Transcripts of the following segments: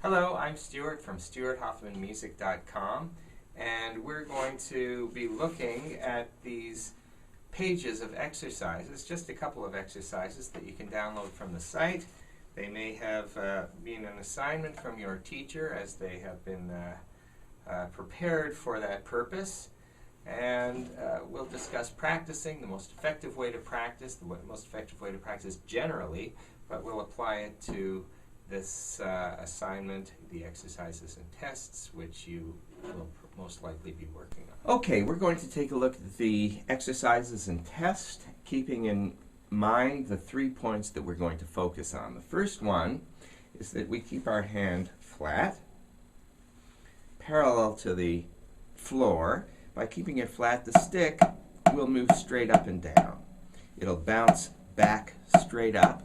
Hello, I'm Stewart from StewartHoffmanMusic.com, and we're going to be looking at these pages of exercises, just a couple of exercises that you can download from the site. They may have been an assignment from your teacher as they have been prepared for that purpose. And we'll discuss practicing, the most effective way to practice, the most effective way to practice generally, but we'll apply it to this assignment, the exercises and tests, which you will most likely be working on. Okay, we're going to take a look at the exercises and tests, keeping in mind the 3 points that we're going to focus on. The first one is that we keep our hand flat, parallel to the floor. By keeping it flat, the stick will move straight up and down. It'll bounce back straight up,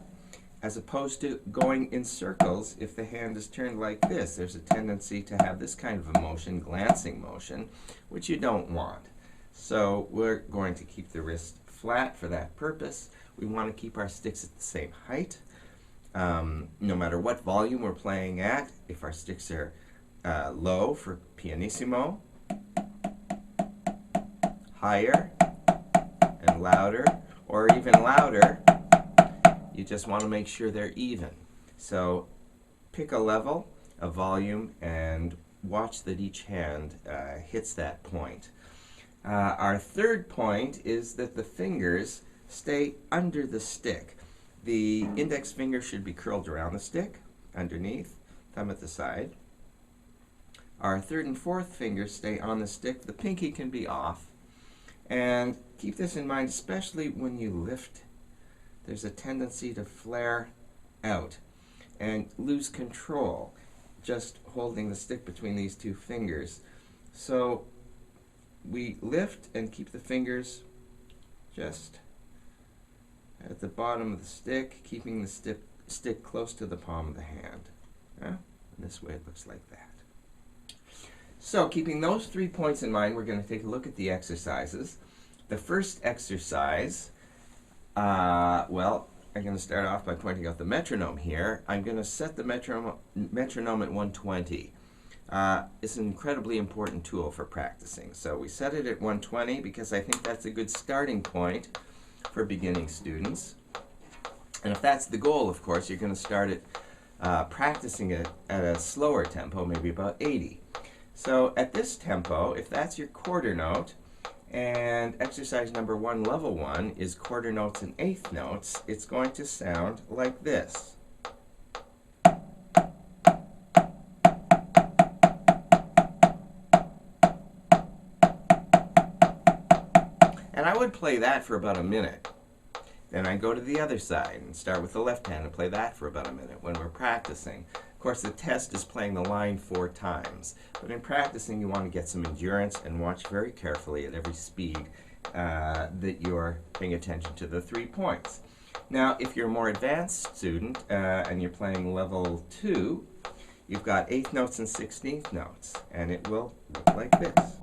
as opposed to going in circles. If the hand is turned like this, there's a tendency to have this kind of a motion, glancing motion, which you don't want. So we're going to keep the wrist flat for that purpose. We want to keep our sticks at the same height, no matter what volume we're playing at. If our sticks are low for pianissimo, higher and louder, or even louder, you just want to make sure they're even. So pick a level, a volume, and watch that each hand hits that point. Our third point is that the fingers stay under the stick. The index finger should be curled around the stick, underneath, thumb at the side. Our third and fourth fingers stay on the stick. The pinky can be off. And keep this in mind, especially when you lift. There's a tendency to flare out and lose control just holding the stick between these two fingers. So we lift and keep the fingers just at the bottom of the stick, keeping the stick close to the palm of the hand. And this way it looks like that. So keeping those 3 points in mind, we're going to take a look at the exercises. The first exercise, well, I'm going to start off by pointing out the metronome here. I'm going to set the metronome at 120. It's an incredibly important tool for practicing. So we set it at 120 because I think that's a good starting point for beginning students. And if that's the goal, of course, you're going to start it practicing it at a slower tempo, maybe about 80. So at this tempo, if that's your quarter note, and exercise number 1, level 1, is quarter notes and eighth notes, it's going to sound like this. And I would play that for about a minute. Then I go to the other side and start with the left hand and play that for about a minute when we're practicing. Of course, the test is playing the line 4 times, but in practicing you want to get some endurance and watch very carefully at every speed that you're paying attention to the 3 points. Now, if you're a more advanced student and you're playing level 2, you've got 8th notes and 16th notes, and it will look like this.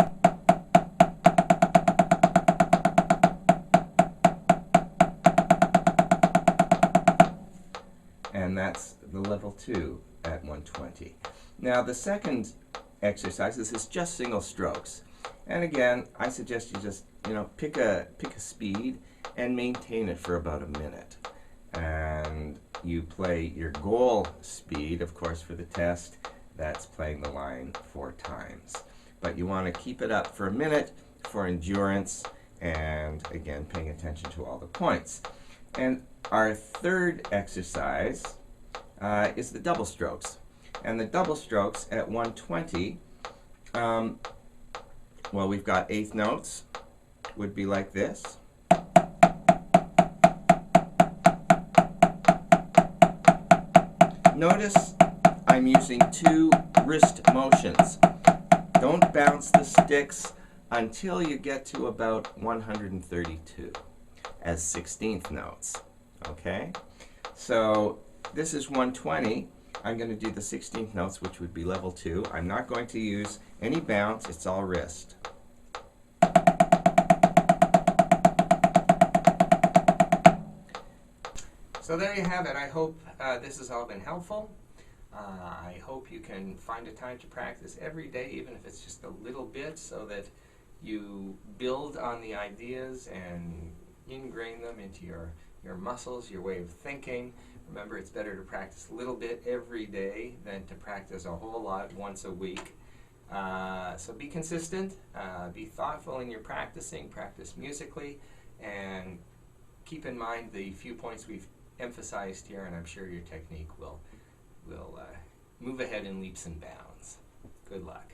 And that's the level 2 at 120. Now the second exercise is just single strokes. And again, I suggest you just, pick a speed and maintain it for about a minute. And you play your goal speed, of course, for the test. That's playing the line 4 times. But you want to keep it up for a minute for endurance and, again, paying attention to all the points. And our third exercise is the double strokes. And the double strokes at 120, well, we've got 8th notes, would be like this. Notice I'm using 2 wrist motions. Don't bounce the sticks until you get to about 132 as 16th notes. Okay? So this is 120. I'm going to do the 16th notes, which would be level 2. I'm not going to use any bounce. It's all wrist. So there you have it. I hope this has all been helpful. I hope you can find a time to practice every day, even if it's just a little bit, so that you build on the ideas and ingrain them into your muscles, your way of thinking. Remember, it's better to practice a little bit every day than to practice a whole lot once a week. So be consistent, be thoughtful in your practicing, practice musically, and keep in mind the few points we've emphasized here, and I'm sure your technique will move ahead in leaps and bounds. Good luck.